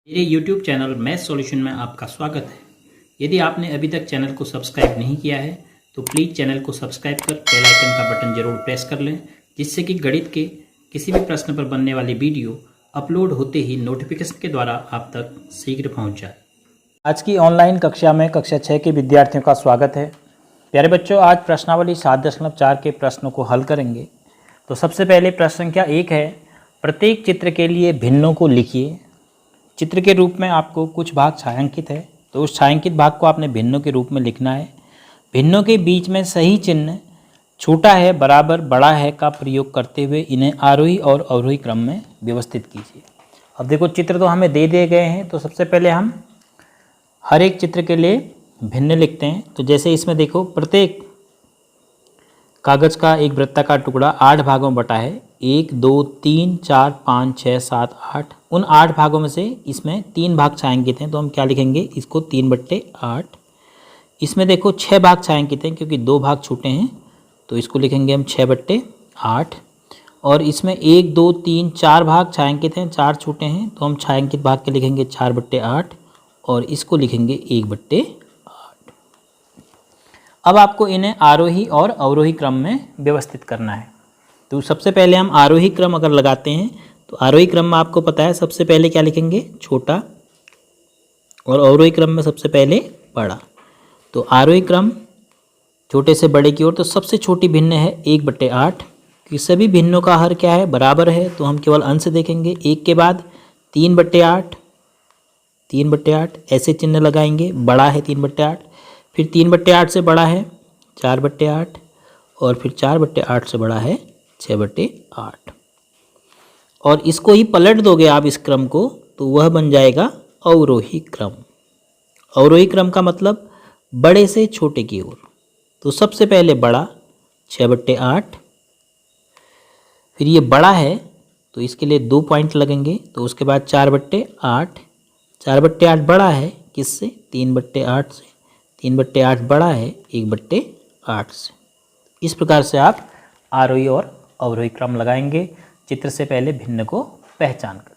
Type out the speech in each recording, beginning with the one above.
मेरे YouTube channel math solution में आपका स्वागत है। यदि आपने अभी तक चैनल को सब्सक्राइब नहीं किया है तो प्लीज़ चैनल को सब्सक्राइब कर बेल आइकन का बटन जरूर प्रेस कर लें, जिससे कि गणित के किसी भी प्रश्न पर बनने वाली वीडियो अपलोड होते ही नोटिफिकेशन के द्वारा आप तक शीघ्र पहुँच जाए। आज की ऑनलाइन कक्षा में कक्षा 6 के विद्यार्थियों का स्वागत है। प्यारे बच्चों, आज प्रश्नावली 7.4 के प्रश्नों को हल करेंगे। तो सबसे पहले प्रश्न संख्या 1 है, प्रत्येक चित्र के लिए भिन्नों को लिखिए। चित्र के रूप में आपको कुछ भाग छायांकित है, तो उस छायांकित भाग को आपने भिन्नों के रूप में लिखना है। भिन्नों के बीच में सही चिन्ह छोटा है बराबर बड़ा है का प्रयोग करते हुए इन्हें आरोही और अवरोही क्रम में व्यवस्थित कीजिए। अब देखो, चित्र तो हमें दे दिए गए हैं, तो सबसे पहले हम हर एक चित्र के लिए भिन्न लिखते हैं। तो जैसे इसमें देखो, प्रत्येक कागज़ का एक वृत्ताकार टुकड़ा 8 भागों में बटा है। 1 2 3 4 5 6 7 8। उन 8 भागों में से इसमें 3 भाग छायांकित हैं, तो हम क्या लिखेंगे, इसको 3/8। इसमें देखो 6 भाग छायांकित हैं, क्योंकि 2 भाग छूटे हैं, तो इसको लिखेंगे हम 6/8। और इसमें 1 2 3 4 भाग छायांकित हैं, 4 छूटे हैं, तो हम छायांकित भाग के लिखेंगे 4/8 और इसको लिखेंगे 1/8। अब आपको इन्हें आरोही और अवरोही क्रम में व्यवस्थित करना है। तो सबसे पहले हम आरोही क्रम अगर लगाते हैं, तो आरोही क्रम में आपको पता है सबसे पहले क्या लिखेंगे, छोटा, और अवरोही क्रम में सबसे पहले बड़ा। तो आरोही क्रम छोटे से बड़े की ओर, तो सबसे छोटी भिन्न है 1/8, कि सभी भिन्नों का हर क्या है, बराबर है, तो हम केवल अंश देखेंगे। 1 के बाद 3/8, 3/8 ऐसे चिन्ह लगाएंगे, बड़ा है 3/8, फिर 3/8 से बड़ा है 4/8, और फिर 4/8 से बड़ा है 6/8। और इसको ही पलट दोगे आप इस क्रम को, तो वह बन जाएगा अवरोही क्रम। अवरोही क्रम का मतलब बड़े से छोटे की ओर। तो सबसे पहले बड़ा 6/8, फिर ये बड़ा है तो इसके लिए 2 पॉइंट लगेंगे, तो उसके बाद 4/8। 4/8 बड़ा है किससे, 3/8 से। 3/8 बड़ा है 1/8 से। इस प्रकार से आप आरोही और अवरोही क्रम लगाएंगे चित्र से पहले भिन्न को पहचान कर।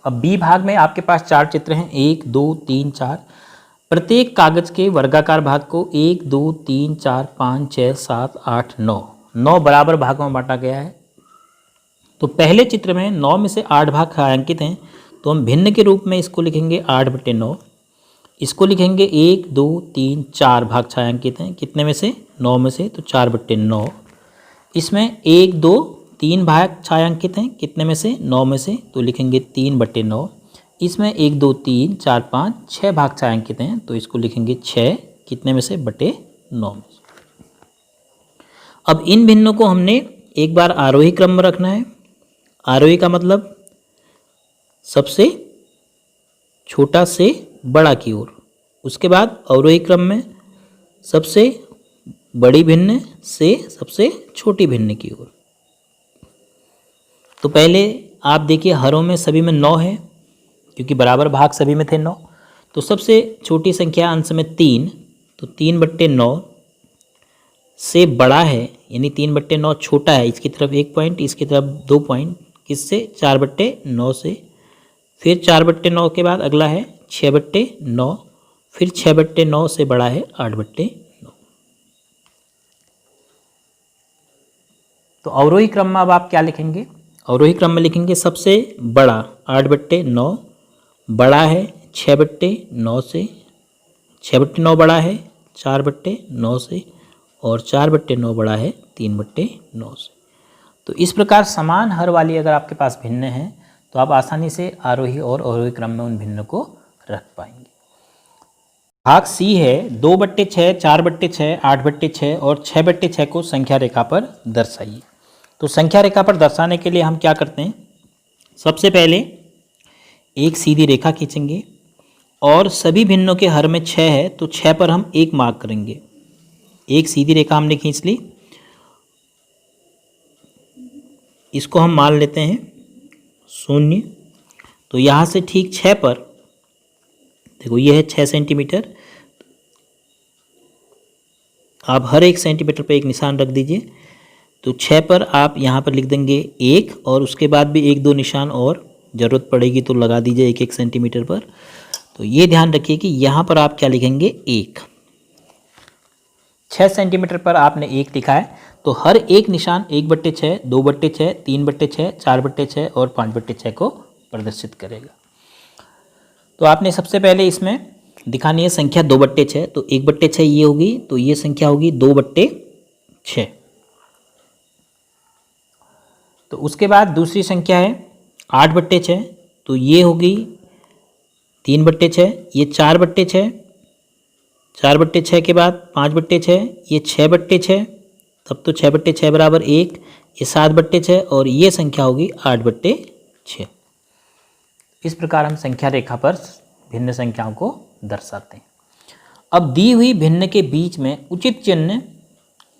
अब बी भाग में आपके पास 4 चित्र हैं, 1 2 3 4। प्रत्येक कागज के वर्गाकार भाग को 1 2 3 4 5 6 7 8 9 बराबर भागों में बांटा गया है। तो पहले चित्र में 9 में से 8 भाग छायांकित हैं, तो हम भिन्न के रूप में इसको लिखेंगे 8/9। इसको लिखेंगे 1 2 3 4 भाग छायांकित हैं, कितने में से, 9 में से, तो 4/9। इसमें 1 2 3 भाग छायांकित हैं, कितने में से, 9 में से, तो लिखेंगे 3/9। इसमें 1 2 3 4 5 6 भाग छायांकित हैं, तो इसको लिखेंगे 6, कितने में से, /9 में से। अब इन भिन्नों को हमने एक बार आरोही क्रम में रखना है। आरोही का मतलब सबसे छोटा से बड़ा की ओर। उसके बाद अवरोही क्रम में सबसे बड़ी भिन्न से सबसे छोटी भिन्न की ओर। तो पहले आप देखिए, हरों में सभी में 9 है, क्योंकि बराबर भाग सभी में थे 9। तो सबसे छोटी संख्या अंश में 3, तो 3/9 से बड़ा है, यानी 3/9 छोटा है, इसकी तरफ 1 पॉइंट, इसकी तरफ 2 पॉइंट, किससे, 4/9 से। फिर 4/9 के बाद अगला है 6/9, फिर 6/9 से बड़ा है 8/9। तो अवरोही क्रम में अब आप क्या लिखेंगे, अवरोही क्रम में लिखेंगे सबसे बड़ा 8/9 बड़ा है 6/9 से, 6/9 बड़ा है 4/9 से, और 4/9 बड़ा है 3/9 से। तो इस प्रकार समान हर वाली अगर आपके पास भिन्न है, तो आप आसानी से आरोही और अवरोही क्रम में उन भिन्न को रख पाएंगे। भाग सी है, 2/6 4/6 8/6 और 6/6 को संख्या रेखा पर दर्शाइए। तो संख्या रेखा पर दर्शाने के लिए हम क्या करते हैं, सबसे पहले एक सीधी रेखा खींचेंगे, और सभी भिन्नों के हर में 6 है, तो 6 पर हम 1 मार्क करेंगे। एक सीधी रेखा हमने खींच ली, इसको हम मान लेते हैं 0। तो यहाँ से ठीक 6 पर देखो, ये है 6 सेंटीमीटर। आप हर 1 सेंटीमीटर पर एक निशान रख दीजिए। तो 6 पर आप यहाँ पर लिख देंगे 1, और उसके बाद भी 1 2 निशान और ज़रूरत पड़ेगी तो लगा दीजिए 1-1 सेंटीमीटर पर। तो ये ध्यान रखिए कि यहाँ पर आप क्या लिखेंगे 1। 6 सेंटीमीटर पर आपने 1 लिखा है तो हर एक निशान 1/6, 2/6, 3/6, 4/6 और 5/6 को प्रदर्शित करेगा। तो आपने सबसे पहले इसमें दिखानी है संख्या 2/6, तो 1/6 ये होगी, तो ये संख्या होगी 2/6। तो उसके बाद दूसरी संख्या है 8/6, तो ये होगी 3/6, ये 4/6, 4/6 के बाद 5/6, ये 6/6, तब तो 6/6 बराबर 1, ये 7/6 और ये संख्या होगी 8/6। इस प्रकार हम संख्या रेखा पर भिन्न संख्याओं को दर्शाते हैं। अब दी हुई भिन्न के बीच में उचित चिन्ह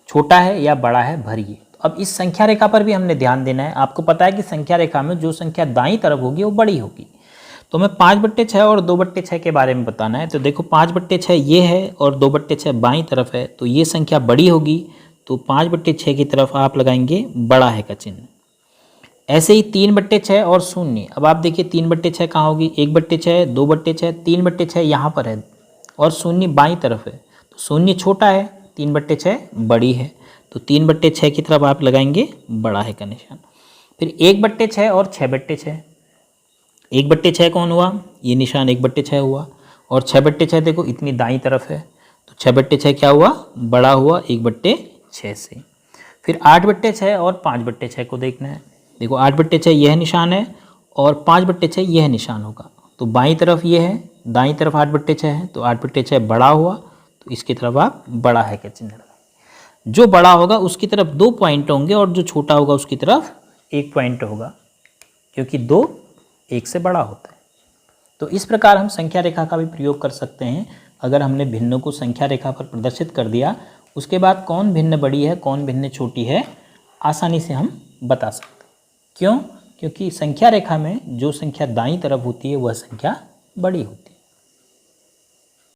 छोटा है या बड़ा है भरिए। अब इस संख्या रेखा पर भी हमने ध्यान देना है। आपको पता है कि संख्या रेखा में जो संख्या दाईं तरफ होगी वो बड़ी होगी। तो हमें 5/6 और 2/6 के बारे में बताना है। तो देखो 5/6 ये है और 2/6 बाईं तरफ है, तो ये संख्या बड़ी होगी, तो 5/6 की तरफ आप लगाएंगे बड़ा है का चिन्ह। ऐसे ही 3/6 और 0। अब आप देखिए 3/6 कहाँ होगी, 1/6, 2/6, 3/6 यहाँ पर है और 0 बाईं तरफ है, तो 0 छोटा है, 3/6 बड़ी है, तो 3/6 की तरफ आप लगाएंगे बड़ा है का निशान। फिर 1/6 और 6/6। 1/6 कौन हुआ, ये निशान 1/6 हुआ, और 6/6 देखो इतनी दाईं तरफ है, तो 6/6 क्या हुआ, बड़ा हुआ 1/6 से। फिर 8/6 और 5/6 को देखना है। देखो 8/6 यह निशान है और 5/6 यह निशान होगा, तो बाईं तरफ ये है, दाईं तरफ 8/6 है, तो 8/6 बड़ा हुआ, तो इसकी तरफ आप बड़ा है का चिन्ह लगाएं। जो बड़ा होगा उसकी तरफ 2 पॉइंट होंगे और जो छोटा होगा उसकी तरफ 1 पॉइंट होगा, क्योंकि 2 1 से बड़ा होता है। तो इस प्रकार हम संख्या रेखा का भी प्रयोग कर सकते हैं। अगर हमने भिन्न को संख्या रेखा पर प्रदर्शित कर दिया, उसके बाद कौन भिन्न बड़ी है कौन भिन्न छोटी है आसानी से हम बता सकते हैं। क्यों? क्योंकि संख्या रेखा में जो संख्या दाईं तरफ होती है वह संख्या बड़ी होती है।